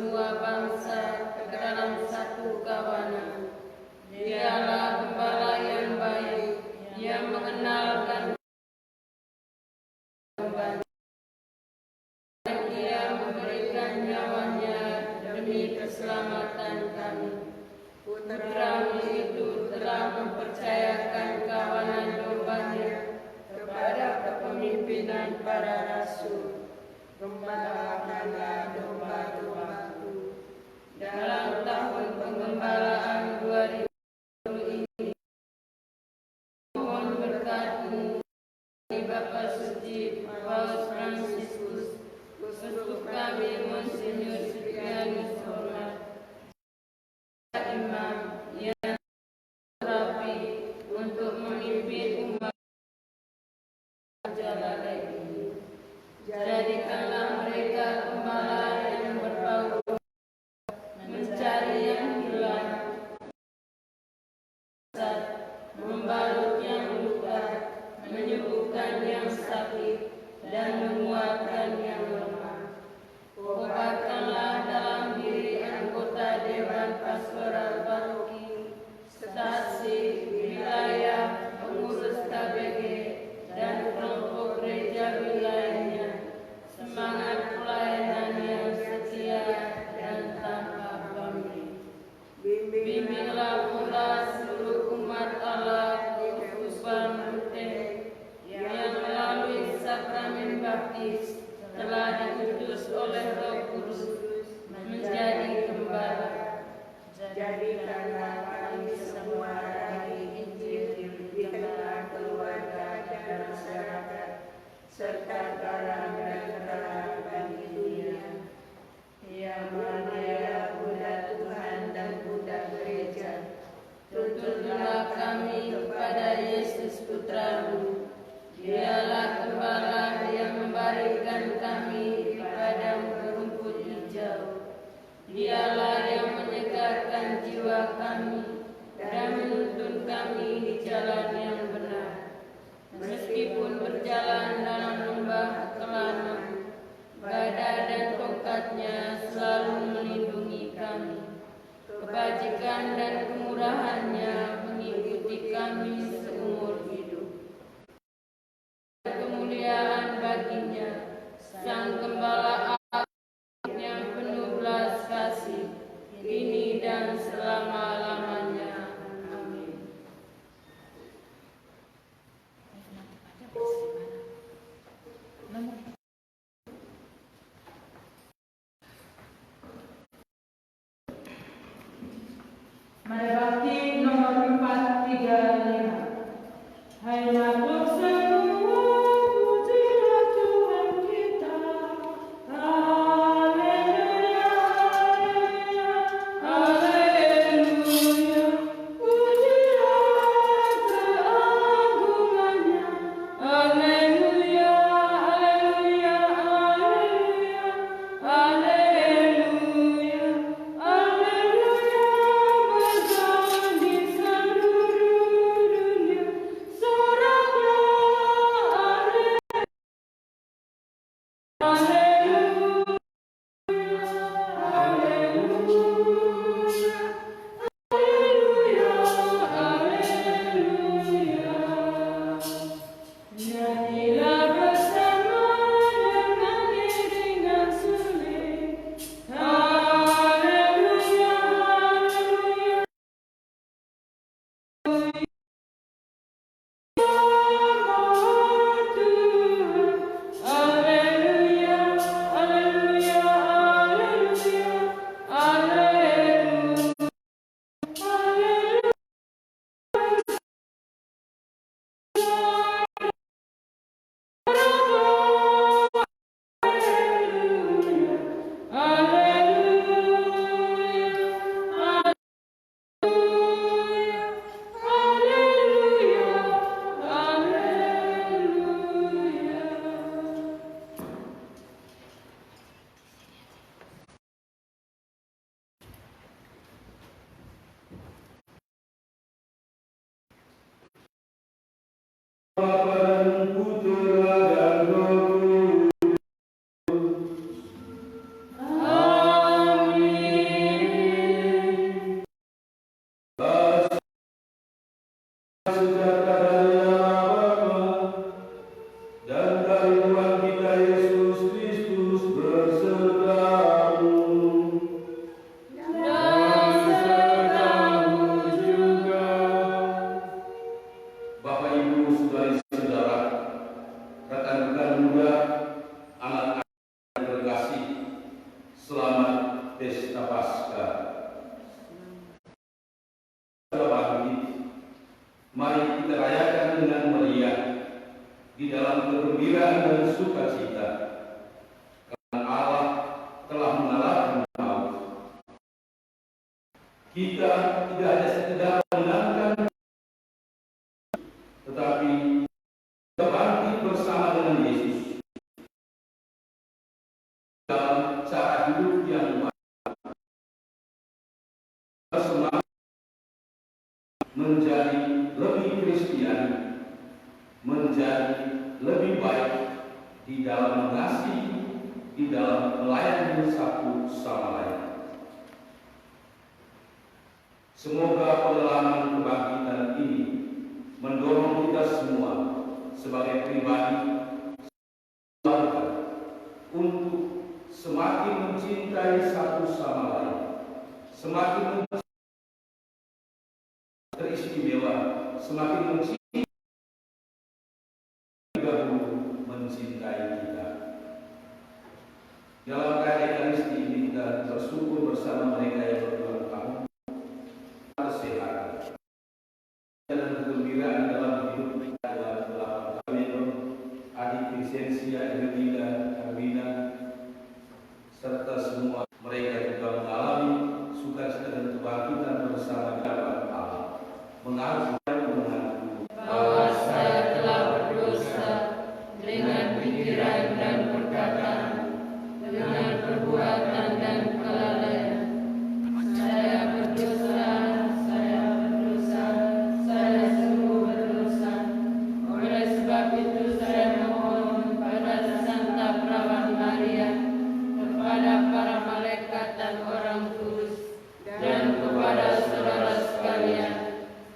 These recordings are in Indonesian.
semua bangsa ke dalam satu kawanan. Dialah gembala yang baik, yang mengenalkan dan Ia memberikan nyawanya demi keselamatan kami. Putra-Mu itu telah mempercayakan kawanan domba-Nya kepada kepemimpinan para rasul. Gembalakanlah domba-domba-Ku. Dalam tahun penggembalaan 2000 ini, mohon berkat-Mu Bapa Suci Paus Fransiskus, uskup kami Monsinyur Siprianus Hormat, imam yang rapi untuk memimpin umat jalan ini. Jadikanlah mereka gembala yang berbau mencari yang hilang, membalut yang luka, menyembuhkan yang sakit, dan menguatkan yang lemah. Obatkanlah dalam diri anggota Dewan Pastoral Paroki, stasi, wilayah, pengurus KBG, dan kelompok gereja wilayahnya semangat pelayanan yang setia dan tanpa pamrih. Bimbinglah pula seluruh umat Allah di Uskupan Ruteng yang melalui sakramen baptis telah diutus oleh Roh Kudus menjadi gembala. Jadikanlah kami semua raih Injil di tengah keluarga dan masyarakat, serta terang dan terang bagi dunia. Ya Maria, Bunda Tuhan dan Bunda Gereja, tuntunlah kami kepada Yesus Putra-Mu. Dialah gembala yang membaringkan kami di padang berumput hijau. Dialah yang menyegarkan jiwa kami dan menuntun kami di jalan yang benar. Meskipun berjalan dalam lembah kelam, badai dan tongkatnya selalu melindungi kami. Kebajikan dan kemurahannya mengikuti kami seumur hidup. Kemuliaan baginya, Sang Gembala yang penuh belas kasih, kini dan selama-lamanya. Amin. Mari bakti nomor 435. Hai makhluk semua, pujilah Tuhan kita. Haleluya, haleluya, haleluya. Pujilah keagungannya. Haleluya, haleluya, haleluya, haleluya, haleluya. Berjalan di seluruh dunia, soraknya haleluya, haleluya, haleluya, haleluya. Nyanyilah bersama dengan iringan suling. Haleluya, haleluya. Haleluya, haleluya, haleluya, haleluya, haleluya. Amin. sejahtera dari Allah Bapa dan dari Tuhan kita Yesus Kristus besertamu. Dan sertamu juga. Bapak Ibu, saudari-saudara, rekan-rekan muda, anak-anak yang terkasih, selamat Pesta Paskah. Mari kita rayakan dengan meriah di dalam kegembiraan dan sukacita, karena Allah telah mengalahkan maut. Kita tidak hanya sekedar menangkan, tetapi kita bangkit bersama dengan Yesus dalam cara hidup yang baik, semangat menjadi lebih Kristiani, menjadi lebih baik di dalam mengasihi, di dalam melayani satu sama lain. Semoga pengalaman kebangkitan ini mendorong kita semua sebagai pribadi untuk semakin mencintai satu sama lain, semakin teristimewa, semakin mencintai kita. Dalam perayaan Ekaristi ini kita bersyukur bersama mereka yang berulang tahun, kesehatan dan kegembiraan dalam hidup kita adalah adik Vincentia, Erwina, serta semua mereka juga mengalami sukacita dan kebangkitan bersama dalam Allah. Mengaku Bahwa saya telah berdosa dengan pikiran dan perkataan, dengan perbuatan dan kelalaian. Saya berdosa, saya sungguh berdosa. Oleh sebab itu saya mohon pada Santa Perawan Maria, kepada para malaikat dan orang kudus, dan kepada saudara sekalian,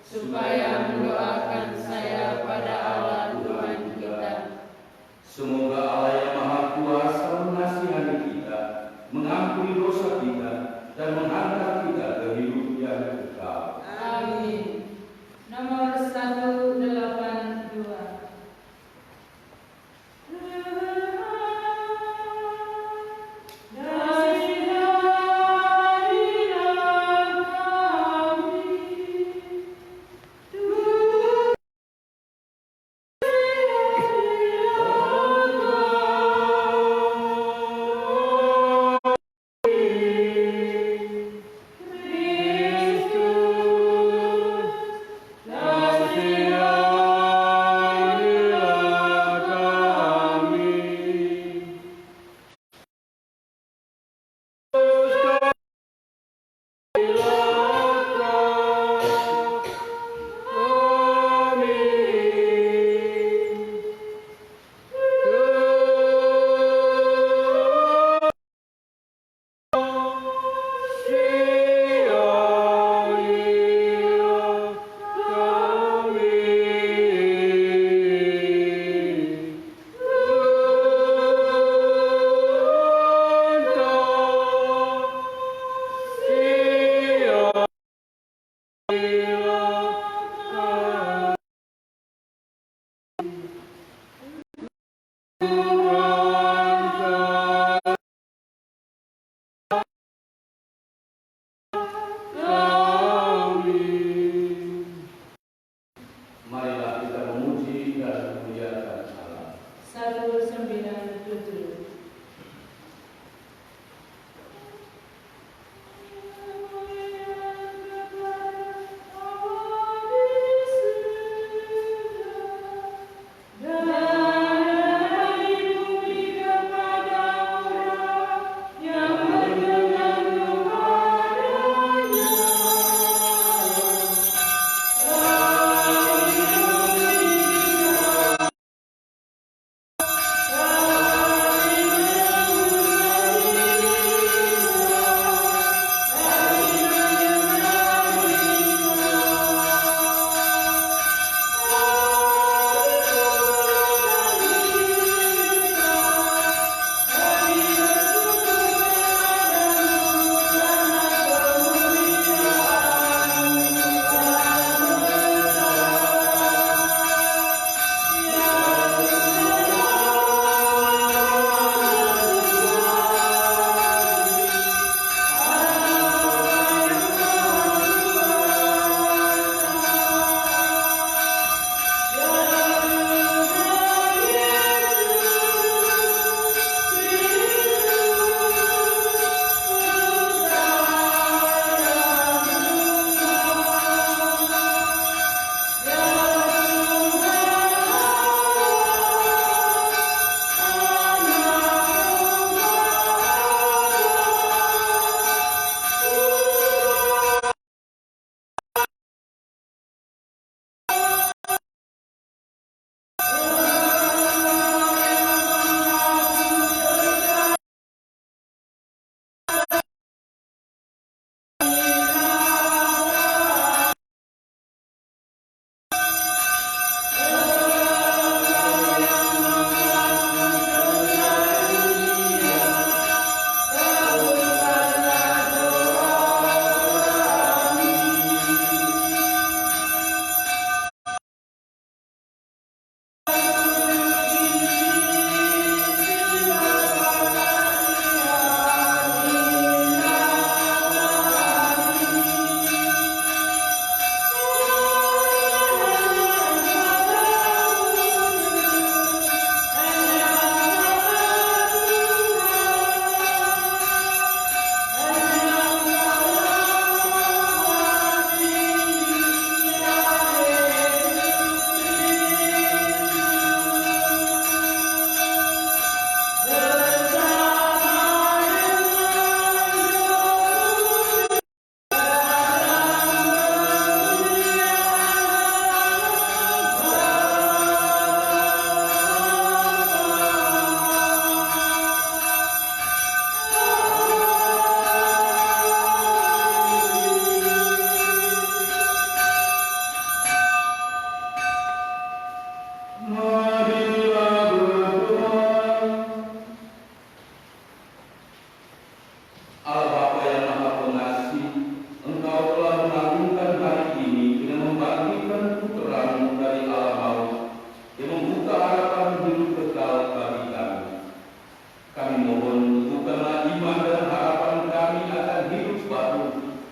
supaya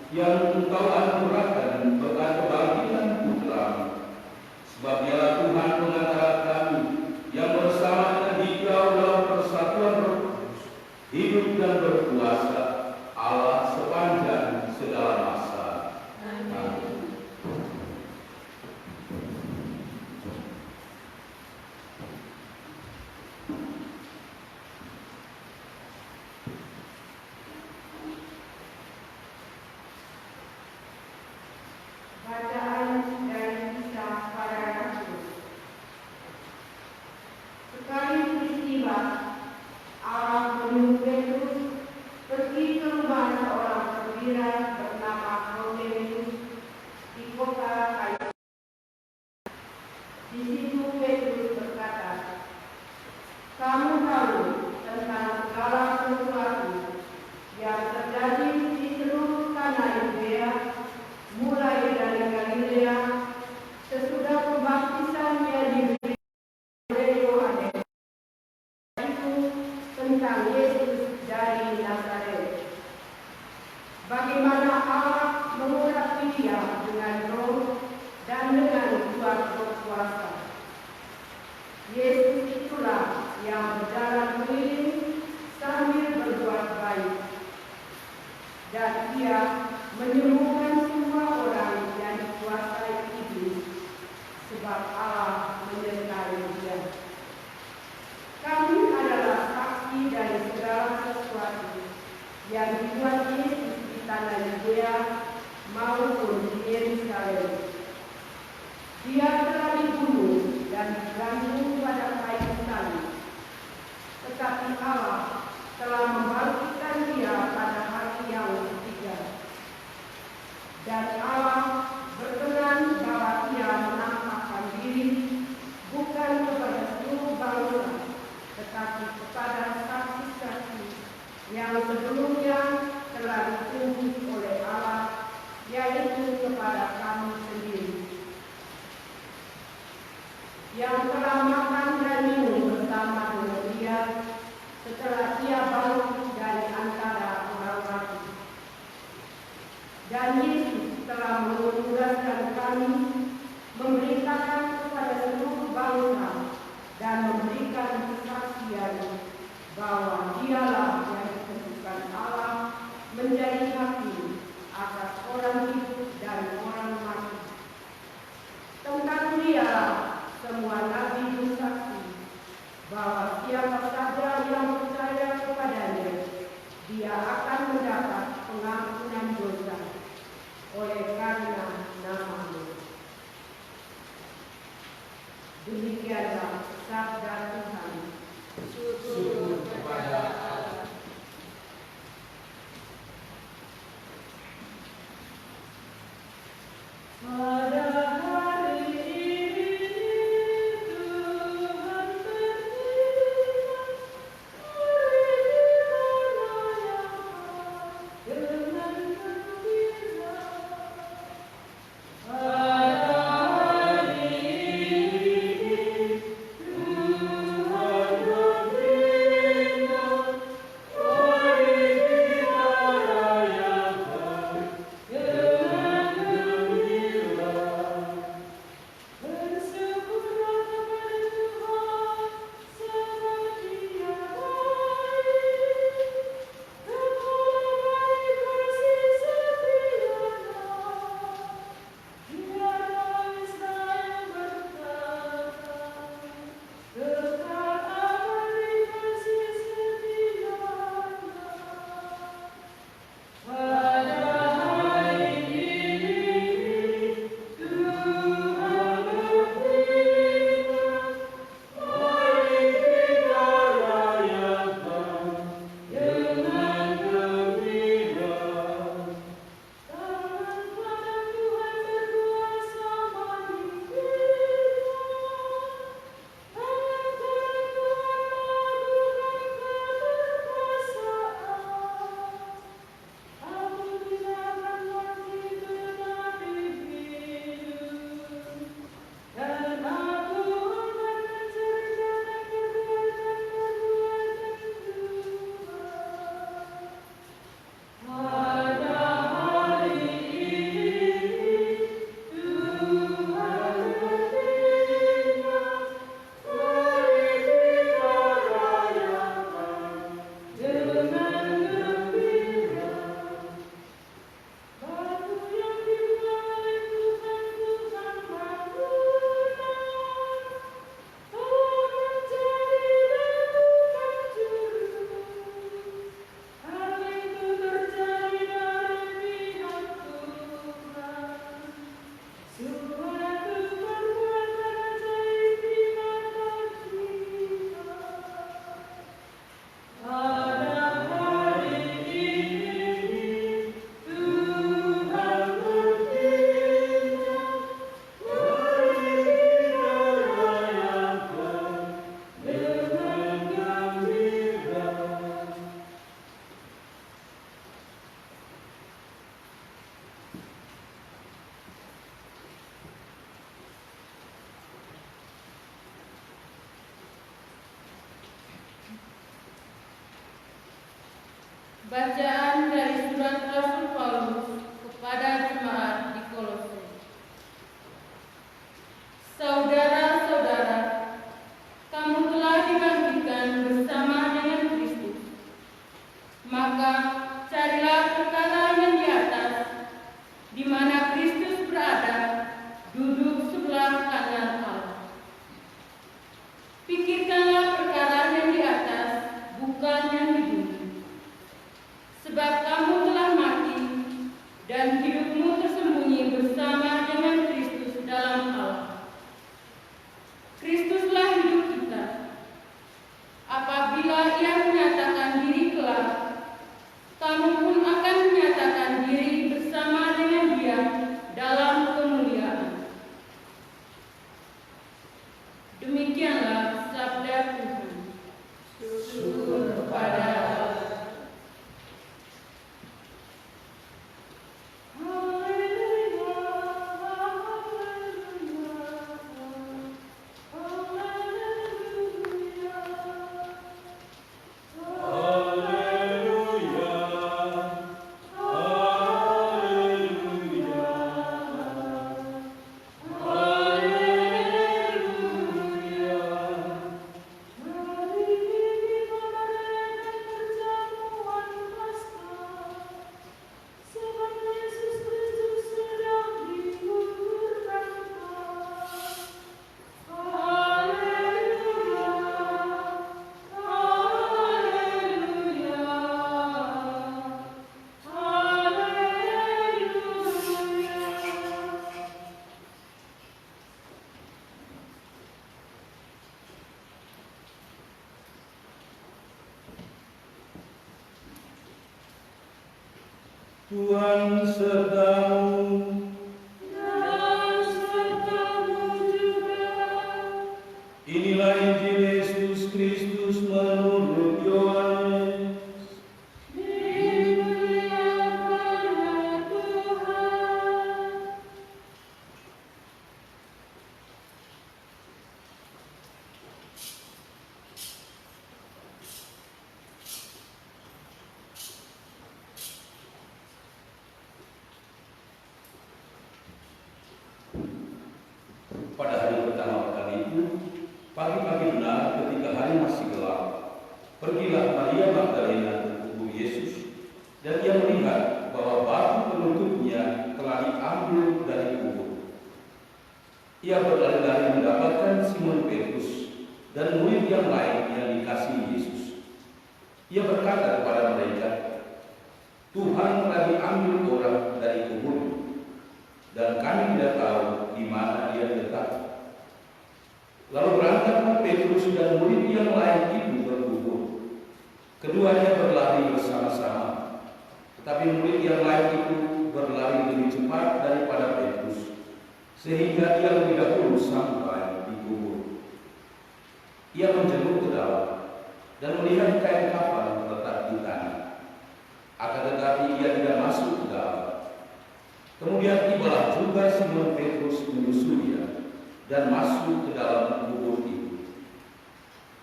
yang Engkau anugerahkan berkat kebangkitan Putra-Mu. Sebab Dialah Tuhan pengantara kami yang bersama dengan Dikau dalam persatuan Roh Kudus, hidup dan berkuasa Allah sepanjang segala masa. Amin. Bacaan dari Kisah Para Rasul. Sekali peristiwa, Allah menyuruh Petrus pergi ke rumah seorang perwira bernama Cornelius di kota Kaisarea. Di situ Petrus berkata, "Kamu tahu tentang segala sesuatu yang terjadi di seluruh tanah Yudea, mulai dari Galilea sesudah pembaptisan yang diberi oleh Yohanes, itu tentang Yesus dari Nazaret. Bagaimana Allah mengurapi Dia dengan roh dan dengan kuat berkuasa. Yesus itulah yang berjalan keliling sambil berbuat baik, dan Dia menyembuhkan semua orang yang dikuasai iblis, sebab Allah menyertai Dia. Kami adalah saksi dari segala sesuatu yang dibuat Yesus di tanah Yudea maupun di Yerusalem. Dia telah dibunuh dan digantung pada kayu salib, tetapi Allah telah membangkitkan Dia pada hari yang ketiga. Dan Allah berkenan bahwa Ia menampakkan diri bukan kepada seluruh bangsa, tetapi kepada saksi-saksi yang sebelumnya telah ditunjuk oleh Allah, yaitu kepada kami sendiri, yang telah makan dan minum bersama dengan Dia setelah Ia bangkit dari antara orang mati. Dan Yesus telah menugaskan kami memberitakan kepada seluruh bangsa dan memberikan kesaksian bahwa Dialah yang ditentukan Allah menjadi hakim atas orang hidup dan orang mati. Tentang Dialah semua nabi bersaksi bahwa siapa saja yang percaya kepadanya, dia akan mendapat pengampunan dosa oleh karena nama-Nya. Demikianlah sabda Tuhan. Syukur kepada Allah. Pada hari ini Tuhan berfirman, mari kita rayakan dengan gembira. Pada hari ini Tuhan berfirman, mari kita rayakan dengan gembira. Bersyukurlah kepada Tuhan, sebab Dia baik. Segala Bacaan dari surat Rasul Paulus kepada jemaat di Kolose. Saudara-saudara, kamu telah dibangkitkan bersama dengan Kristus. Maka carilah perkara yang di atas, di mana Kristus berada, duduk sebelah kanan Allah. Pikirkanlah perkara yang di atas, bukan yang di bumi. Sebab kamu telah mati, dan hidupmu tersembunyi bersama dengan Kristus dalam Allah. Kristuslah hidup kita. Apabila Ia menyatakan diri kelak, kamu pun akan menyatakan diri bersama dengan Dia dalam kemuliaan. Demikianlah sabda Tuhan. Syukur kepada Allah. Tuhan sertamu. Dan sertamu juga. Inilah Injil Yesus Kristus menurut Yohanes. Dimuliakanlah Tuhan. Pada hari pertama kali itu, pagi-pagi benar ketika hari masih gelap, pergilah Maria Magdalena ke kubur Yesus, dan ia melihat bahwa batu penutupnya telah diambil dari kubur. Ia berlari-lari mendapatkan Simon Petrus dan murid yang lain yang dikasihi Yesus. Ia berkata kepada mereka, "Tuhan telah diambil orang dari kubur, dan kami tidak tahu di mana Dia letak." Lalu berangkatlah Petrus dan murid yang lain itu berkubur. Keduanya berlari bersama-sama, tetapi murid yang lain itu berlari lebih cepat daripada Petrus, sehingga ia lebih dahulu sampai di kubur. Ia menjenguk ke dalam dan melihat kain kafan terletak di tanah. Akan tetapi ia tidak masuk ke dalam. Kemudian tibalah juga Simon Petrus menyusulnya dan masuk ke dalam kubur itu.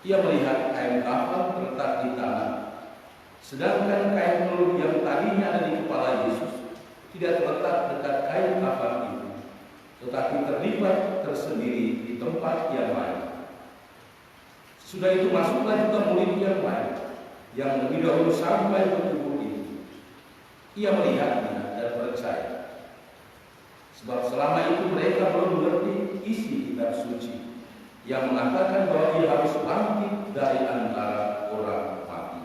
Ia melihat kain kafan terletak di tanah, sedangkan kain peluh yang tadinya ada di kepala Yesus tidak terletak dekat kain kafan itu, tetapi terlipat tersendiri di tempat yang lain. Sudah itu masuklah juga murid yang lain yang lebih dahulu sampai ke kubur itu. Ia melihatnya dan percaya. Sebab selama itu mereka belum mengerti isi kitab suci yang mengatakan bahwa Dia harus bangkit dari antara orang mati.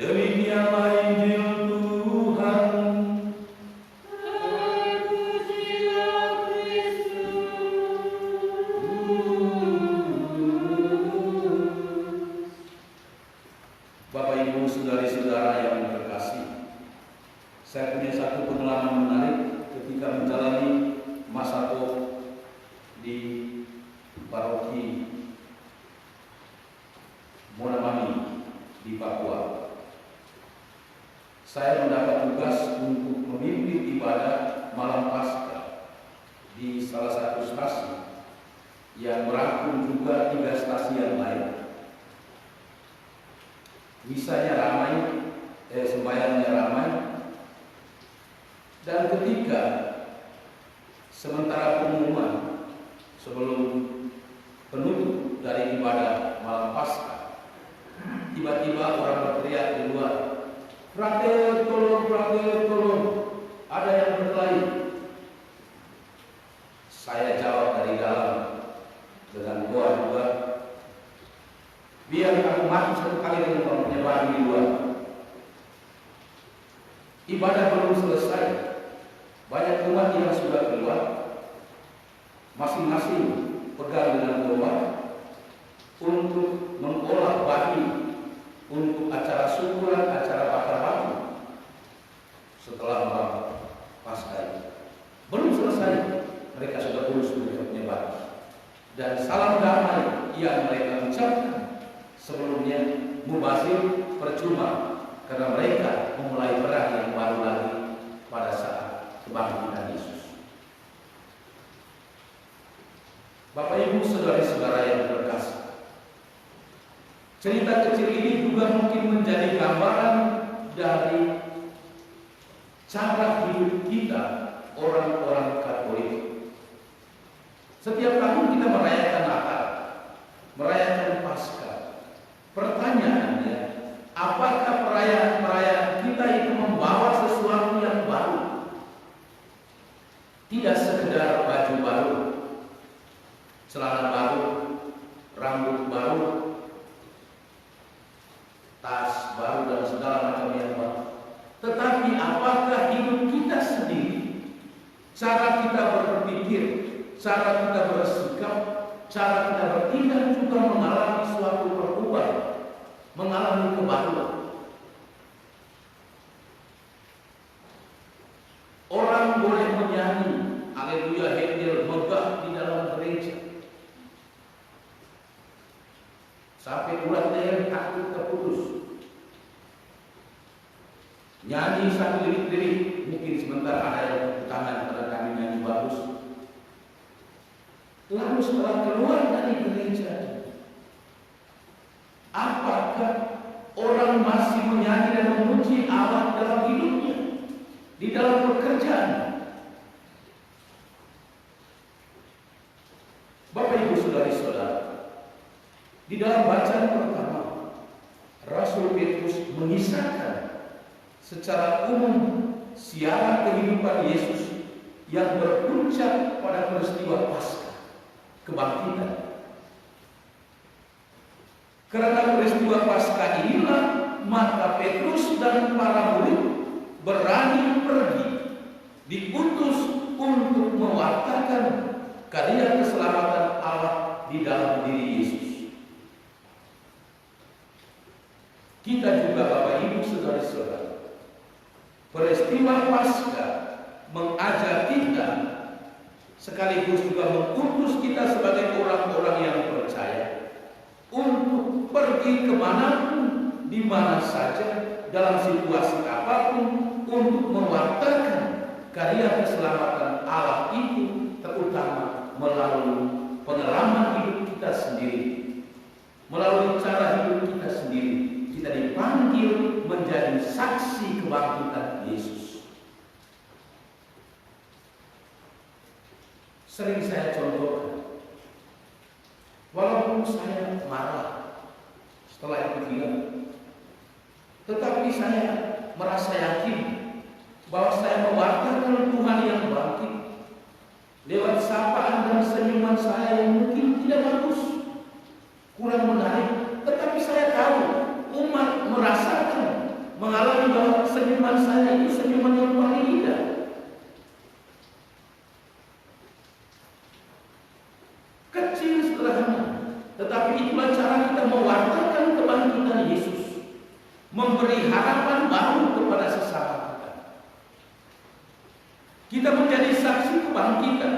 Demikianlah Injil Tuhan. Terpujilah Kristus. Bapak Ibu saudari-saudara yang terkasih, saya punya satu pengalaman menarik ketika menjalani masa tok di paroki Monamami di Papua. Saya mendapat tugas untuk memimpin ibadah malam Paskah di salah satu stasi yang merangkum juga 3 stasi yang lain. misanya ramai, sembahyangnya ramai, dan ketika sementara pengumuman sebelum penutup dari ibadah malam Paskah, tiba-tiba orang berteriak di luar, "Frater, tolong, frater, tolong, ada yang berkelahi." Saya jawab dari dalam dengan doa juga, biar aku mati satu kali dengan penyebaran di luar. Ibadah belum selesai, banyak umat yang sudah keluar, masing-masing pegang dengan doa untuk mengolah babi untuk acara syukuran, acara bakar batu setelah malam Paskah ini. Belum selesai, mereka sudah tulus menyebar. Dan salam damai yang mereka ucapkan sebelumnya mubazir percuma, karena mereka memulai perang yang baru lagi pada saat kebangkitan Yesus. Bapak Ibu saudara-saudara yang berkasih, cerita kecil ini juga mungkin menjadi gambaran dari cara hidup kita orang-orang Katolik. Setiap tahun kita merayakan Natal, merayakan Paskah. Pertanyaannya, apakah perayaan kita itu membawa sesuatu yang baru? Tidak sekedar baju baru, celana baru, rambut baru, tas baru, dan segala macam yang baru. Tetapi apakah hidup kita sendiri, cara kita berpikir, cara kita bersikap, cara kita bertindak juga mengalami suatu perubahan, mengalami kebaruan. Orang boleh menyanyi haleluya Henil megah di dalam gereja, sampai urat leher takut terputus. Nyanyi satu lirik-lirik, mungkin sebentar ada yang tepuk tangan pada kami nyanyi bagus. Lalu setelah keluar dari gereja, apakah orang masih menyanyi dan memuji Allah dalam hidupnya, di dalam pekerjaan? Bapak Ibu saudari-saudara, di dalam bacaan pertama, Rasul Petrus mengisahkan secara umum siaran kehidupan Yesus yang berpuncak pada peristiwa Paskah, kebangkitan. Karena peristiwa Paskah inilah, maka Petrus dan para murid berani pergi, diutus untuk mewartakan karya keselamatan Allah di dalam diri Yesus. Kita juga Bapak Ibu saudara-saudara, peristiwa Paskah mengajar kita sekaligus juga mengutus kita sebagai orang-orang yang percaya untuk pergi kemanapun, di mana saja, dalam situasi apapun, untuk mewartakan karya keselamatan Allah itu, terutama melalui pengalaman hidup kita sendiri, melalui cara hidup kita sendiri. Kita dipanggil menjadi saksi kebangkitan Yesus. Sering saya contohkan, walaupun saya marah setelah itu bilang, tetapi saya merasa yakin bahwa saya mewartakan Tuhan yang bangkit lewat sapaan dan senyuman saya yang mungkin tidak bagus, kurang menarik, tetapi saya tahu umat merasakan, mengalami bahwa senyuman saya itu senyuman yang paling indah. Kecil, sederhana, tetapi itulah cara kita mewartakan kebangkitan Yesus, memberi harapan baru kepada sesama kita. Kita menjadi saksi kebangkitan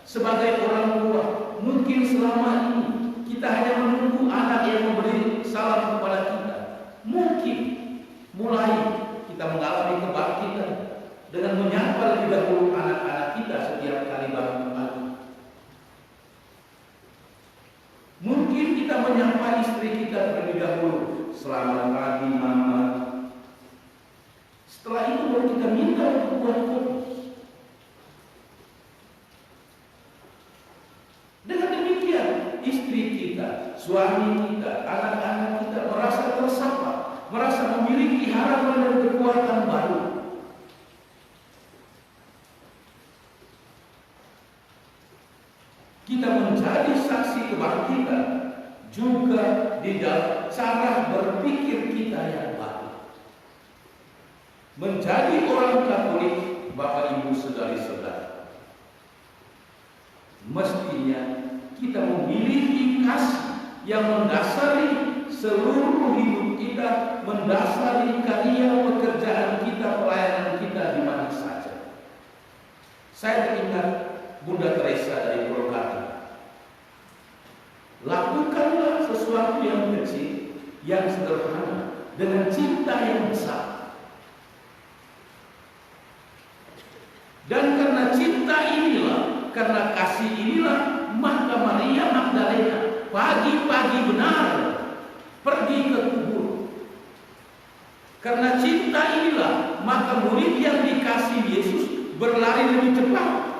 sebagai orang tua. Mungkin selama ini kita hanya menunggu anak yang memberi salam kepada kita. Mungkin mulai kita mengalami kebangkitan dengan menyapa lebih dahulu anak-anak kita setiap kali bangun pagi. Mungkin kita menyapa menyapa istri kita terlebih dahulu. Selamat pagi mama. Setelah itu baru kita minta untuk buat kopi. Dengan demikian istri kita, suami kita, anak-anak kita merasa tersapa, merasa memiliki harapan dan kekuatan baru. Kita menjadi saksi kebangkitan juga di dalam cara berpikir kita yang baru. Menjadi orang Katolik, Bapak Ibu saudari-saudari, mestinya kita memiliki kasih yang mendasari seluruh hidup kita, mendasari karya pekerjaan kita, pelayanan kita di mana saja. Saya teringat Bunda Teresa dari Kolkata. Lakukanlah sesuatu yang kecil, yang sederhana, dengan cinta yang besar. Dan karena cinta inilah, karena kasih inilah, maka Maria Magdalena pagi-pagi benar pergi ke kubur. Karena cinta inilah, maka murid yang dikasih Yesus berlari lebih cepat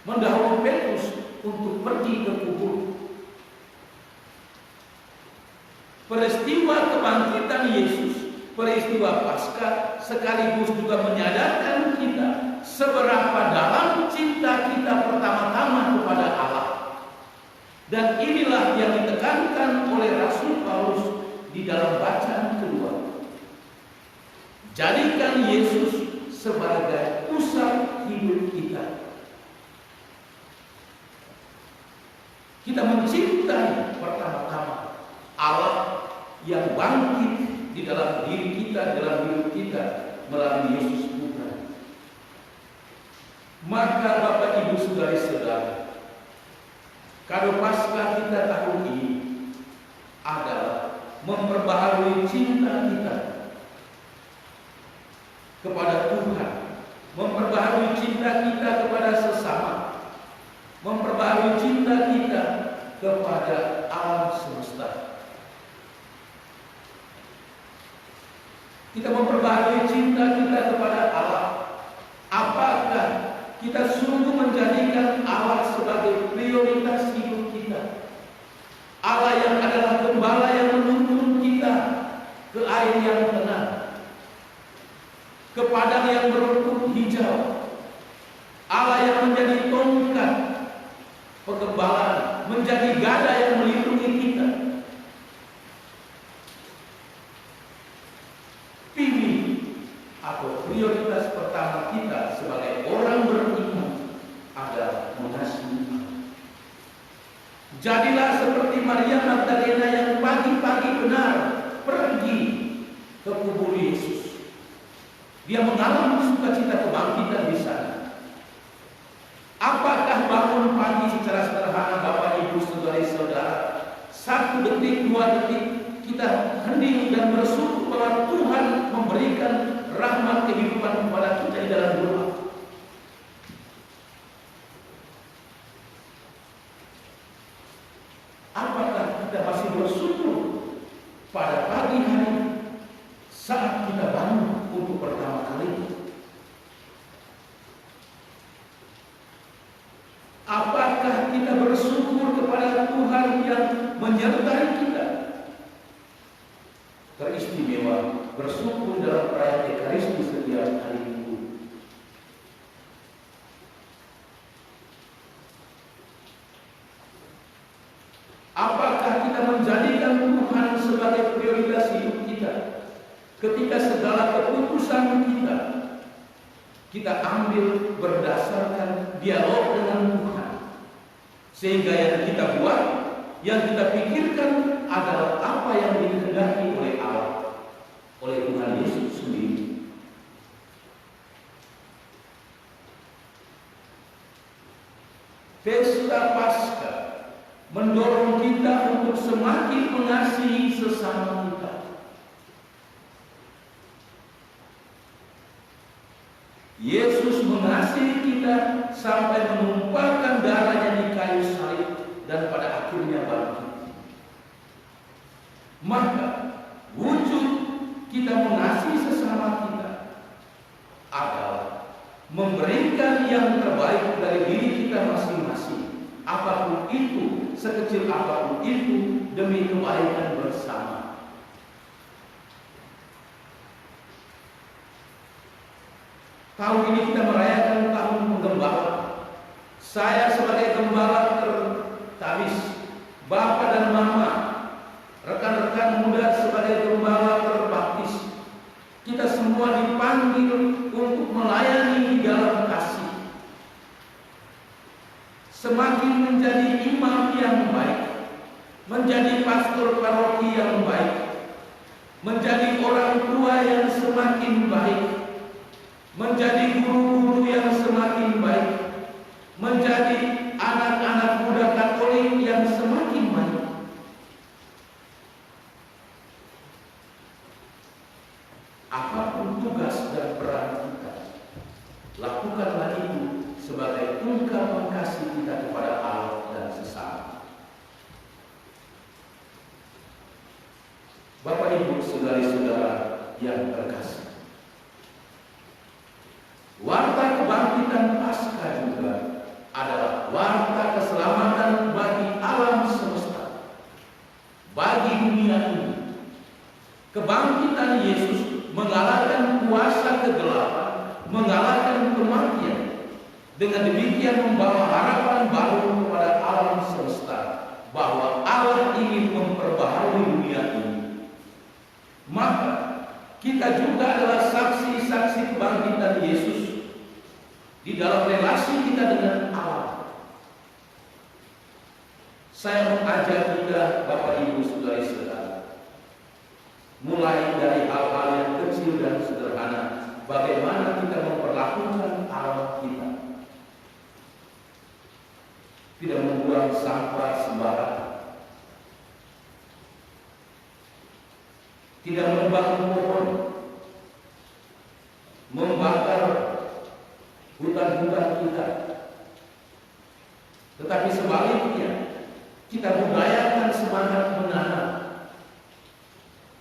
mendahului Petrus untuk pergi ke kubur. Peristiwa kebangkitan Yesus, peristiwa Paskah, sekaligus juga menyadarkan kita seberapa dalam cinta kita pertama-tama kepada Allah. Dan inilah yang ditekankan oleh Rasul Paulus di dalam bacaan kedua. Jadikan Yesus sebagai pusat hidup kita. Kita mencintai pertama-tama Allah yang bangkit di dalam diri kita, dalam hidup kita melalui Yesus Putra. Maka Bapak Ibu saudari-saudari, kado Paskah kita tahun ini adalah memperbaharui cinta kita kepada Tuhan, memperbaharui cinta kita kepada sesama, memperbaharui cinta kita kepada alam semesta. Kita memperbaharui cinta kita kepada Allah. Apakah kita sungguh menjadikan Allah sebagai prioritas hidup kita? Allah yang adalah gembala yang menuntun kita ke air yang tenang, ke padang yang berumput hijau. Allah yang menjadi tongkat pengembalaan, menjadi gada yang melindungi kita. Pilih atau prioritas pertama kita sebagai orang beriman adalah mengasihi Allah. Jadilah seperti Maria Magdalena yang pagi-pagi benar pergi ke kubur Yesus. Dia mengalami sukacita kebangkitan di sana. Apakah bangun pagi secara sederhana Bapak Ibu saudari-saudara, 1 detik, 2 detik kita hening dan bersyukur bahwa Tuhan memberikan rahmat kehidupan kepada kita di dalam doa. Apakah kita masih bersyukur pada pagi hari saat kita bangun untuk pertama kali? Apakah kita bersyukur kepada Tuhan yang menyertai kita? Teristimewa bersyukur dalam perayaan Ekaristi setiap hari Minggu. Apakah kita menjadikan Tuhan sebagai prioritas hidup kita? Ketika segala keputusan kita ambil berdasarkan dialog dengan Tuhan, sehingga yang kita buat, yang kita pikirkan adalah apa yang dikehendaki oleh Allah, oleh Tuhan Yesus sendiri. Pesta Paskah mendorong kita untuk semakin mengasihi sesama kita. Yesus mengasihi kita sampai menumpahkan darahnya di kayu salib dan pada akhirnya bangkit. Maka wujud kita mengasihi sesama kita adalah memberikan yang terbaik dari diri kita masing-masing, apapun itu, sekecil apapun itu, demi kebaikan bersama. Tahun ini kita merayakan tahun penggembala. Saya sebagai gembala tertabis, bapak dan mama, rekan-rekan muda sebagai gembala terbaptis, kita semua dipanggil untuk melayani di dalam kasih. Semakin menjadi imam yang baik, menjadi pastor paroki yang baik, menjadi orang tua yang semakin baik, menjadi guru-guru yang semakin baik, menjadi anak-anak muda Katolik yang semakin baik. Apapun tugas dan peran kita, lakukanlah itu sebagai ungkapan kasih kita kepada Allah dan sesama. Bapak Ibu saudari-saudara yang terkasih, warta kebangkitan Paskah juga adalah warta keselamatan bagi alam semesta, bagi dunia ini. Kebangkitan Yesus mengalahkan kuasa kegelapan, mengalahkan kematian. Dengan demikian membawa harapan baru kepada alam semesta, bahwa Allah ingin memperbaharui dunia ini. Maka kita juga adalah saksi-saksi kebangkitan Yesus di dalam relasi kita dengan Allah. Saya mengajak kita, Bapak Ibu saudari-saudara, mulai dari hal-hal yang kecil dan sederhana, bagaimana kita memperlakukan Allah kita. Tidak membuang sampah sembarangan, tidak membangun pohon, membakar hutan-hutan kita, tetapi sebaliknya kita budayakan semangat menanam.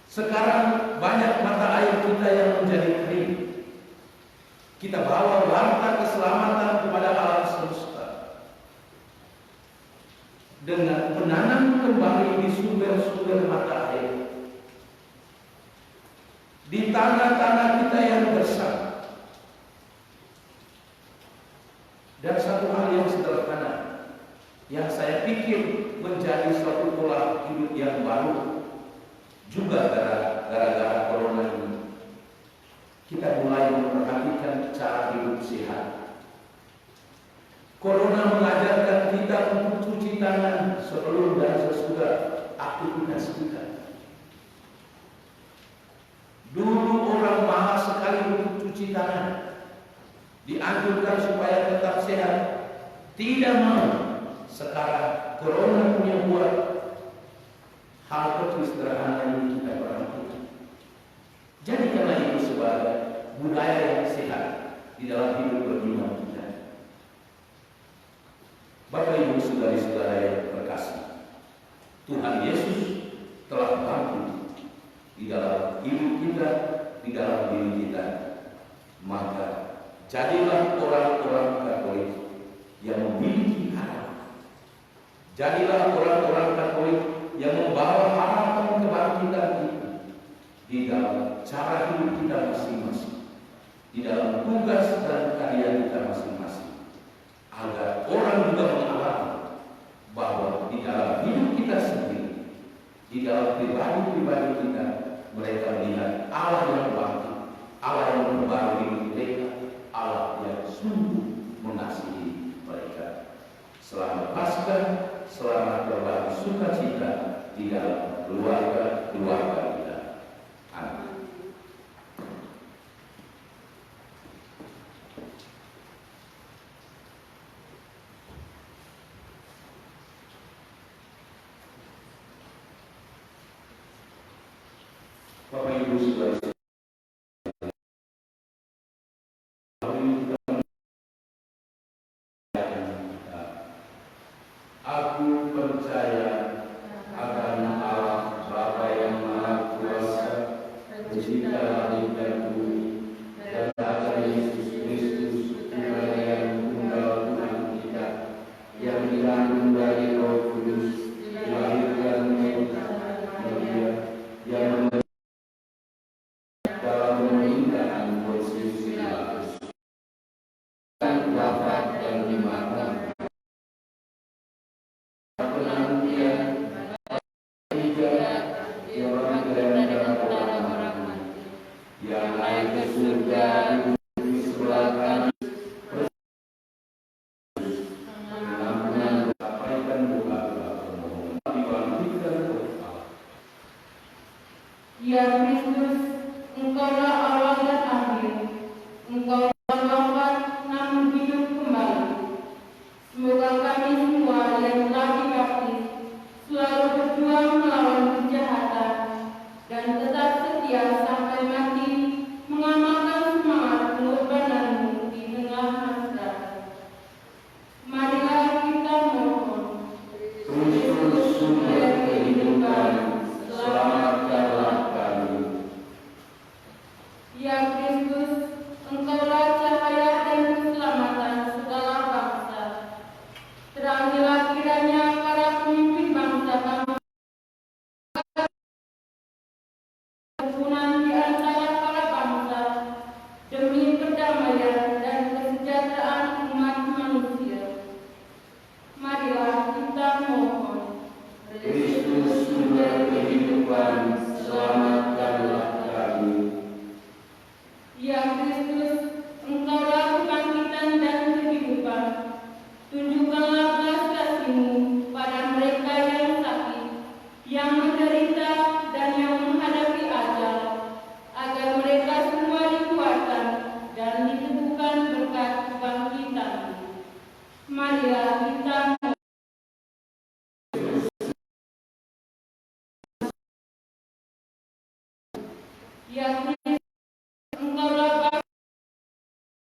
Sekarang banyak mata air kita yang menjadi kering. Kita bawa warta keselamatan kepada alam semesta dengan menanam kembali di sumber-sumber mata air, di tanah-tanah kita yang bersama. Dan satu hal yang sederhana yang saya pikir menjadi suatu pola hidup yang baru juga gara-gara corona ini, kita mulai memperhatikan cara hidup sehat. Corona mengajarkan kita untuk cuci tangan sebelum dan sesudah aktivitas kita. Dulu orang mahal sekali untuk cuci tangan, dianjurkan supaya tetap sehat, tidak mau. Sekarang corona punya buat hal kecil sederhana ini kita perhatikan. Jadikanlah itu sebagai budaya yang sehat di dalam hidup beriman kita. Bapak Ibu saudari-saudara yang terkasih, Tuhan Yesus telah bangkit di dalam hidup kita, di dalam diri kita. Maka jadilah orang-orang Katolik yang memiliki harapan. Jadilah orang-orang Katolik yang membawa harapan kebangkitan kita di dalam cara hidup kita masing-masing, di dalam tugas dan karya kita masing-masing, agar orang juga mengalami bahwa di dalam hidup kita sendiri, di dalam pribadi-pribadi kita, mereka melihat Allah yang bangkit, Allah yang membaru hidup mereka, Allah yang sungguh mengasihi mereka. Selamat Paskah, selamat berbagi sukacita di dalam keluarga-keluarga kita. Amin. Bapak Ibu saudara, aku percaya akan Allah Bapa yang surga di sebelah kanan pengampunan sampaikan doa-doa permohonan dibangkitkan oleh Allah. Ya Kristus, Engkaulah awal dan akhir. Engkau wafat namun hidup kembali. Semoga kami semua yang telah dibaptis selalu berjuang melawan kejahatan dan tetap setia sampai mati mengamalkan semangat pengorbananmu di tengah masyarakat. Marilah kita mohon. Kristus sumber kehidupan, selamatkanlah kami. Ya Kristus, Engkaulah cahaya dan keselamatan segala bangsa. Terangilah kiranya para pemimpin bangsa-bangsa kerukunan di antara para bangsa demi perdamaian dan kesejahteraan umat manusia. Marilah kita mohon. Kristus sumber kehidupan, selamatkanlah kami. Ya Kristus, Engkaulah kebangkitan dan kehidupan. Tunjukkanlah belas kasih-Mu pada mereka yang sakit, yang menderita, dan yang menghadapi ajal, agar mereka semua dikuatkan dan diteguhkan berkat kebangkitan-Mu. Marilah kita Ya Kristus, Engkaulah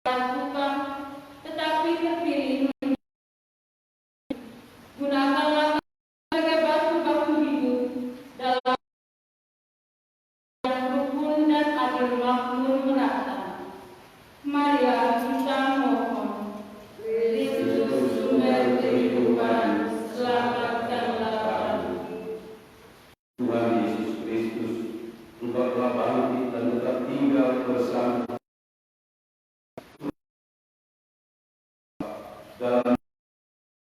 Tuhan, tetapi terpilih. Gunakanlah sebagai batu-batu hidup dalam yang rukun dan adil makmur merata. Marilah kita mohon. Kristus sumber kehidupan, selamatkanlah kami. Tuhan Yesus Kristus, Engkau telah bangkit dan tetap tinggal bersama dalam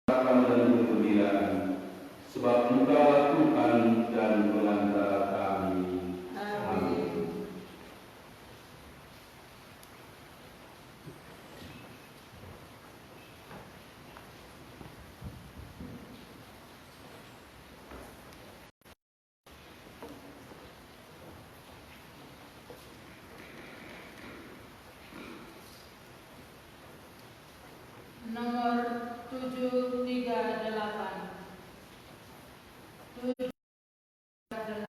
kerakan dan kegembiraan, sebab Engkaulah Tuhan dan pengantara kami. Amin. Nomor 738. Yesus sudah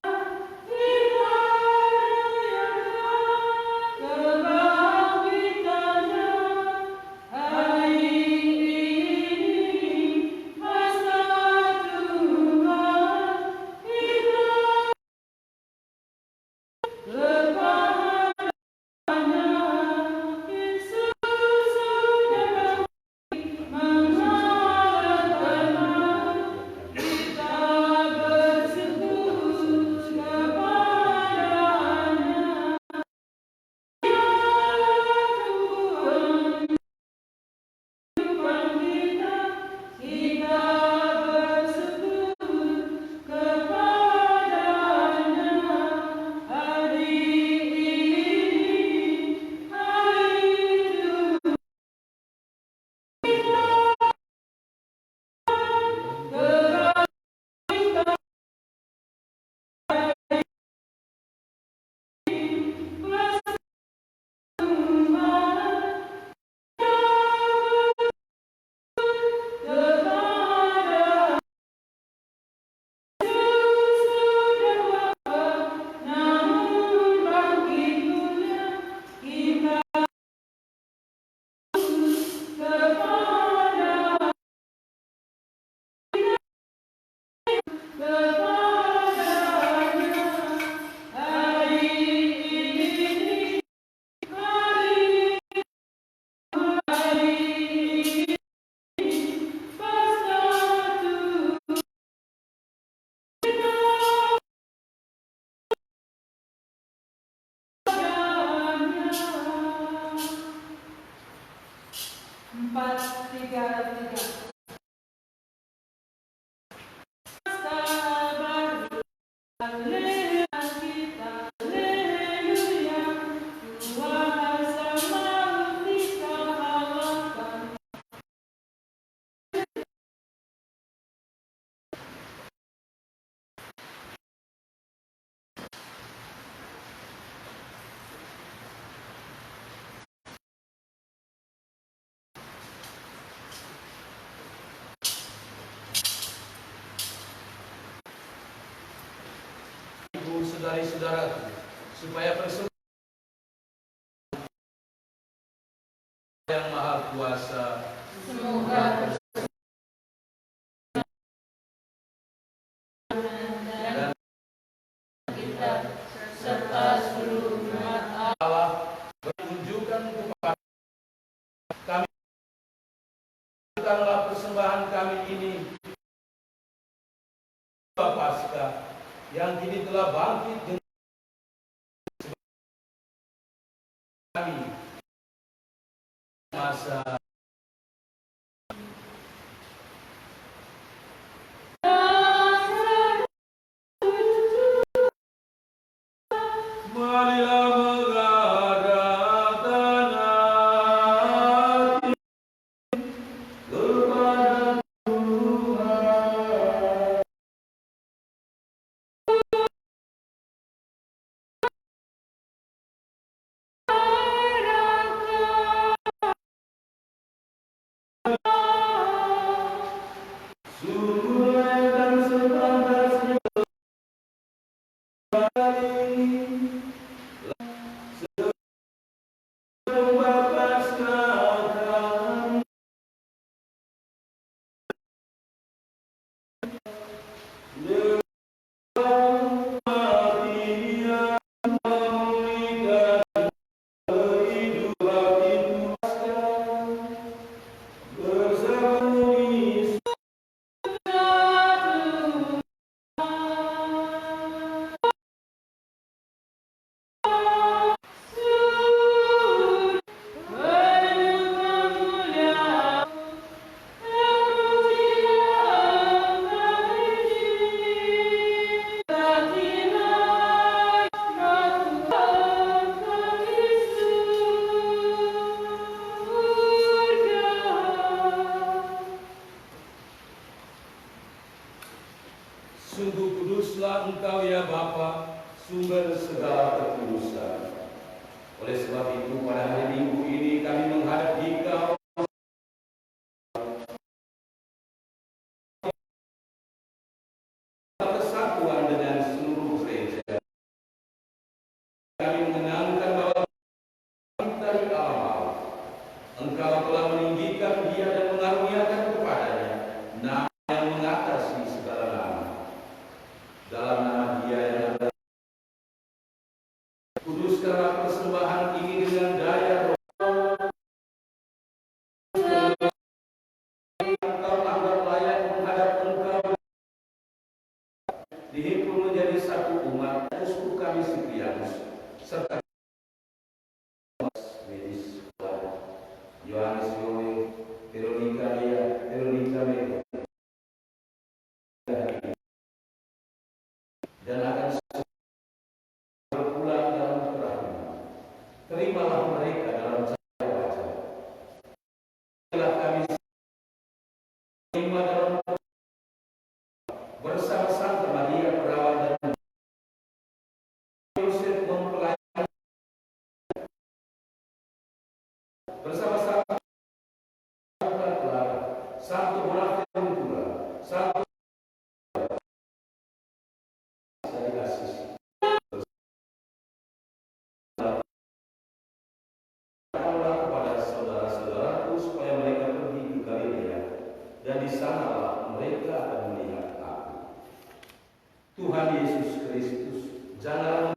ibu-ibu, saudari-saudaraku, supaya persembahan yang Maha Kuasa Semoga dan kita serta seluruh umat Allah menunjukkan kepada kami, bukanlah persembahan kami ini Paskah yang kini telah bangkit dengan kami masa marilah menghadapkan hati kepada Tuhan. Sungguh dan sepantasnya membapaskan hati yang memulihkan kehidupan itu bersama Yesus. Sungguh kuduslah Engkau ya Bapa, sumber segala kekudusan. Oleh sebab itu pada hari Minggu ini kami menghadap Dikau kesatuan dengan seluruh gereja. Kami mengenangkan bahwa dari awal Engkau telah meninggikan Dia dan mengaruniakan kepadanya nama yang mengatasi segala nama. Dalam nama Dia yang ada, kuduskanlah persembahan ini dengan daya roh. Engkau anggap layak menghadap Engkau, dihimpun menjadi satu umat. Uskup kami Siprianus serta Medis Yohanes Yowe, Veronica Lia, Veronica Mega, dan akan berpulang dalam perahu. Terimalah mereka dalam cahaya wajah. Telah kami terima dalam bersama Santa Maria Perawat dan Yosef mempelai bersama-sama Santo Bonaventura, Santo dari Asis. Katakanlah kepada saudara-saudaraku supaya mereka pergi ke Galilea, dan di sanalah mereka akan melihat aku. Tuhan Yesus Kristus, janganlah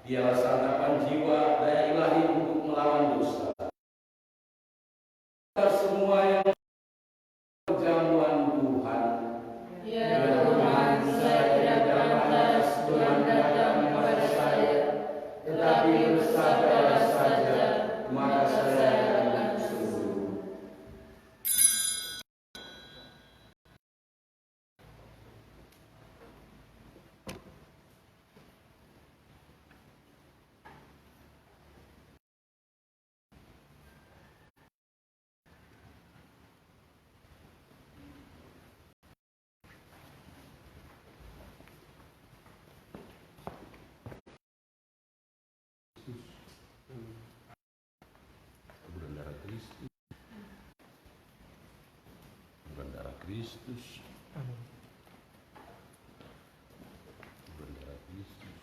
Dialah santapan jiwa daya ilahi untuk melawan dosa. Semua yang perjamuan Tuhan. Ya Tuhan, saya tidak pantas Tuhan datang kepada saya, tetapi bersabdalah saja, maka saya akan sembuh. Bulan darah Kristus. Bulan darah Kristus. Bulan darah Kristus.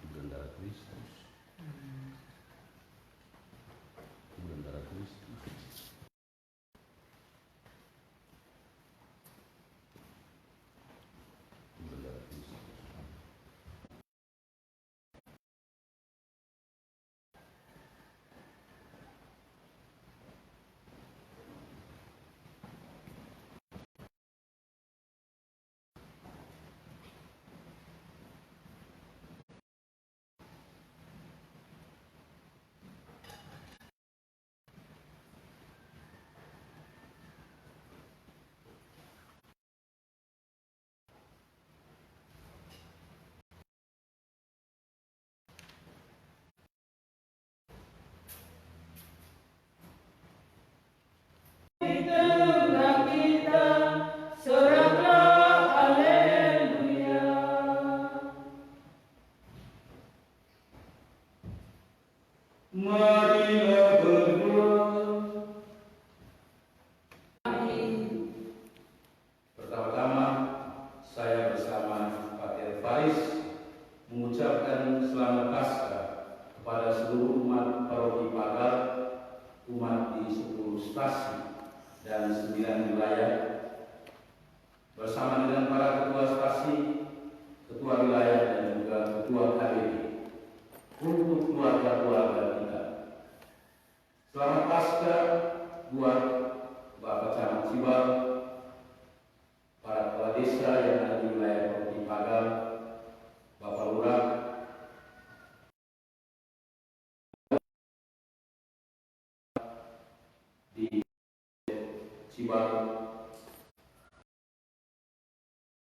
Bulan darah Kristus. Bulan darah Kristus. Bulan darah Kristus. Di tengah kita, soraklah haleluya. Marilah berdoa. Amin. Pertama-tama, saya bersama Pater Faris mengucapkan selamat Paskah kepada seluruh umat Paroki Pagal, umat di 10 stasi dan 9 wilayah, bersama dengan para ketua stasi, ketua wilayah dan juga ketua KBD, untuk keluarga-keluarga kita. Selamat Paskah buat Bapak Camat Cibal, para kepala desa yang ada di wilayah Paroki Pagal, Bapak Lurah, di Cibal.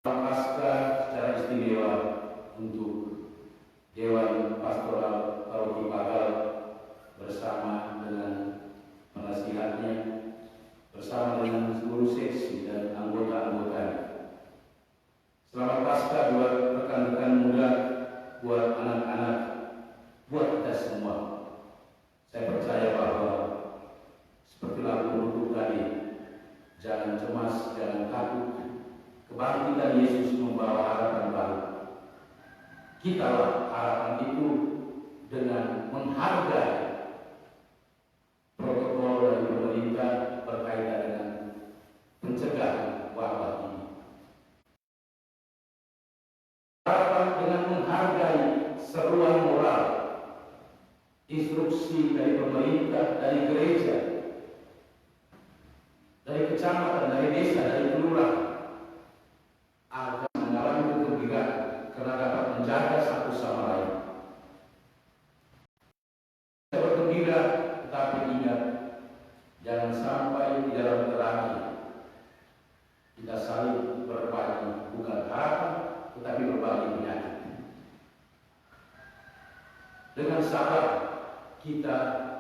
Paskah secara istimewa untuk Dewan Pastoral Paroki Pagal bersama dengan penasihatnya, bersama dengan seluruh seksi dan anggota-anggotanya. Selamat Paskah buat rekan-rekan muda, buat anak-anak, buat kita semua. Saya percaya bahwa seperti lagu penutup tadi, jangan cemas, jangan takut. Kebangkitan Yesus membawa harapan baru. Kitalah harapan itu dengan menghargai protokol dari pemerintah berkaitan dengan pencegahan wabah ini. Harapan dengan menghargai seruan moral, instruksi dari pemerintah, dari gereja, dari kecamatan, dari desa, dari kelurahan, agar mengalami kegembiraan karena dapat menjaga satu sama lain. Kita bergembira, tetapi ingat, jangan sampai di dalam terakhir kita saling berbagi bukan harapan, tetapi berbagi penyakit. Dengan sabar kita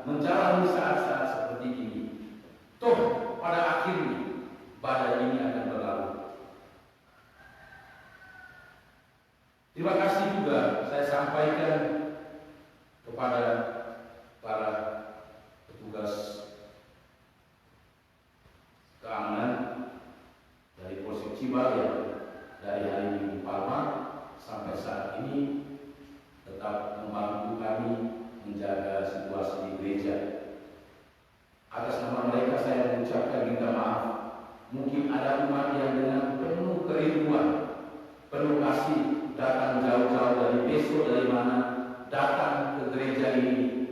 menjalani saat-saat seperti ini. Toh pada akhirnya badai ini akan berlalu. Terima kasih juga saya sampaikan kepada para petugas keamanan dari Polsek Cibal yang dari hari Minggu Palma sampai saat ini tetap membantu kami menjaga situasi di gereja. Atas nama mereka saya mengucapkan minta maaf. Mungkin ada umat yang dengan penuh kerinduan, penuh kasih datang jauh-jauh dari datang ke gereja ini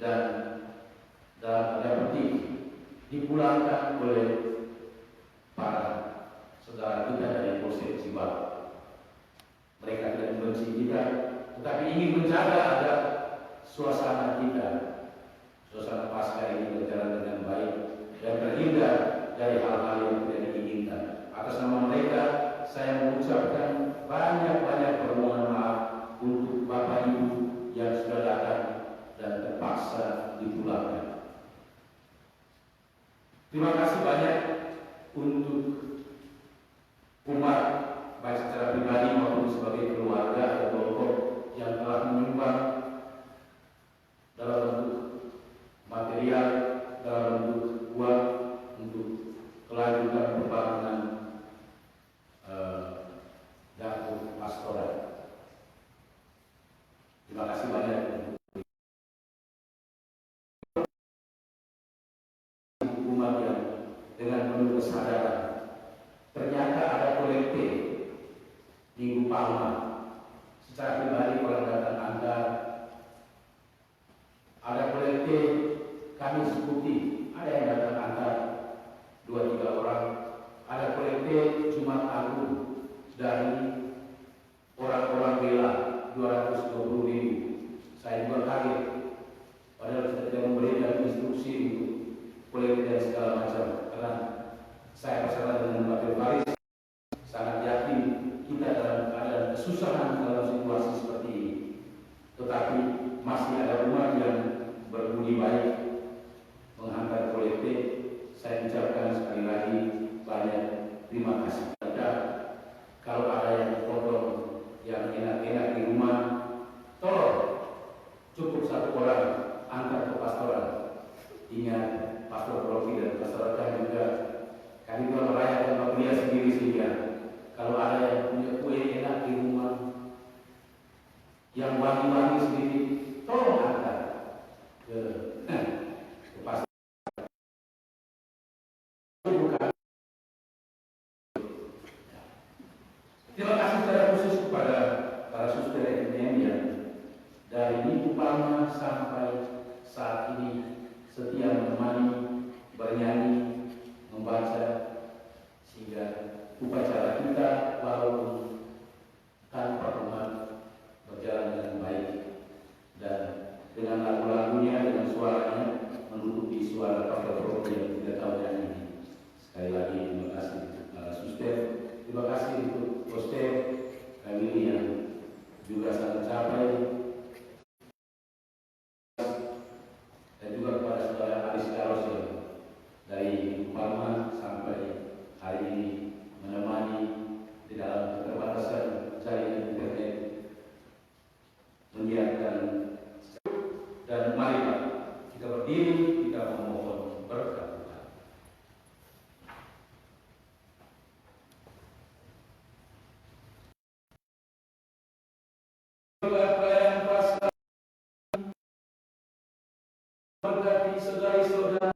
dan dalam tanda petik dipulangkan oleh para saudara kita dari Polsek Cibat. Mereka tidak membenci kita, tetapi ingin menjaga agar suasana kita, suasana Paskah ini berjalan dengan baik dan terhindar dari hal-hal yang tidak diinginkan. Atas nama mereka, saya mengucapkan banyak-banyak permohonan maaf untuk Bapak Ibu yang sudah datang dan terpaksa dipulangkan. Terima kasih banyak untuk umat, baik secara pribadi maupun sebagai keluarga atau kelompok yang telah menyumbang dalam bentuk material, dalam bentuk uang untuk kelanjutan pembangunan dapur pastoral. Terima kasih banyak umat yang dengan penuh kesadaran. Ternyata ada kolektif Minggu Palma. Secara pribadi kalau datang Anda, ada kolektif Kamis Putih, ada yang datang Anda 2-3 orang. Ada kolektif Jumat Agung dari orang-orang bela 220.000. Saya juga kaget, padahal saya tidak memberikan instruksi untuk kolektif dan segala macam, karena saya bersama dengan Pak Baris sangat yakin kita dalam keadaan kesusahan dalam situasi seperti ini. Tetapi masih ada umat yang berbudi baik menghantar kolektif. Saya ucapkan sekali lagi banyak terima kasih. Kalau ada yang potong yang enak-enak di rumah, tolong cukup 1 orang antar ke pastoral. Ingat, pastor Rofi dan pastor Kah juga kami juga merayakan Maria sendiri, sehingga kalau ada yang punya kue enak di rumah yang wangi-wangi sendiri, tolong antar ke pastor. Terima kasih secara khusus kepada para suster yang dari Minggu Palma sampai saat ini setia menemani, bernyanyi, membaca, sehingga upacara kita walaupun tanpa umat berjalan dengan baik dan dengan lagu-lagunya, dengan suaranya menutupi suara Pastor Rofi yang tidak tahu nyanyi. Sekali lagi terima kasih para suster, terima kasih untuk Poster kami yang juga sangat capai, dan juga kepada saudara Aris Karos yang dari Palma sampai hari ini menemani di dalam keterbatasan jaringan internet menyiapkan. Dan mari Pak, kita berdiri, kita memohon berkat. Perayaan Paskah berkati saudari-saudara